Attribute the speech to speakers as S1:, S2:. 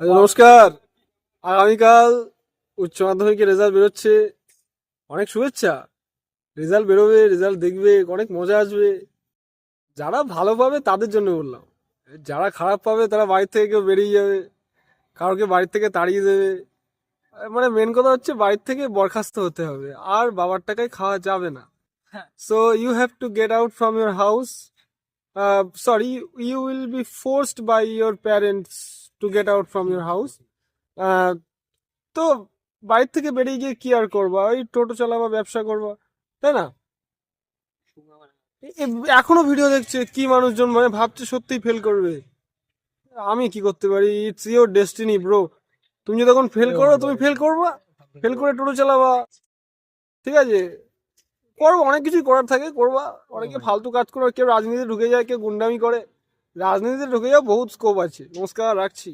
S1: নমস্কার। আগামীকাল উচ্চ মাধ্যমিকের রেজাল্ট বেরোচ্ছে। অনেক শুভেচ্ছা। রেজাল্ট বেরোবে, রেজাল্ট দেখবে, অনেক মজা আসবে। যারা ভালো পাবে তাদের জন্য বললাম। যারা খারাপ পাবে তারা বাড়ি থেকে কেউ বেরিয়ে যাবে, কাউকে বাড়ি থেকে তাড়িয়ে দেবে। মানে মেন কথা হচ্ছে বাড়ির থেকে বরখাস্ত হতে হবে, আর বাবার টাকায় খাওয়া যাবে না। So you have to get out from your house. Sorry, you will be forced by your parents to get out from your house. তো বাড়ির থেকে বেরিয়ে গিয়ে কি আর করবা, ওই টোটো চালাবা, ব্যবসা করবা, তাই না? এখনো ভিডিও দেখছে কি মানুষজন, মানে ভাবছে সত্যিই ফেল করবে। আমি কি করতে পারি? It's your destiny bro. তুমি যখন ফেল করো তুমি ফেল করবা, ফেল করে টোটো চালাবা, ঠিক আছে? করবো, অনেক কিছুই করার থাকে, করবা। অনেকে ফালতু কাজ করে, কেউ রাজনীতিতে ঢুকে যায়, কেউ গুন্ডামি করে। রাজনীতিতে ঢুকে যাও, বহুত স্কোপ আছে। নমস্কার, রাখছি।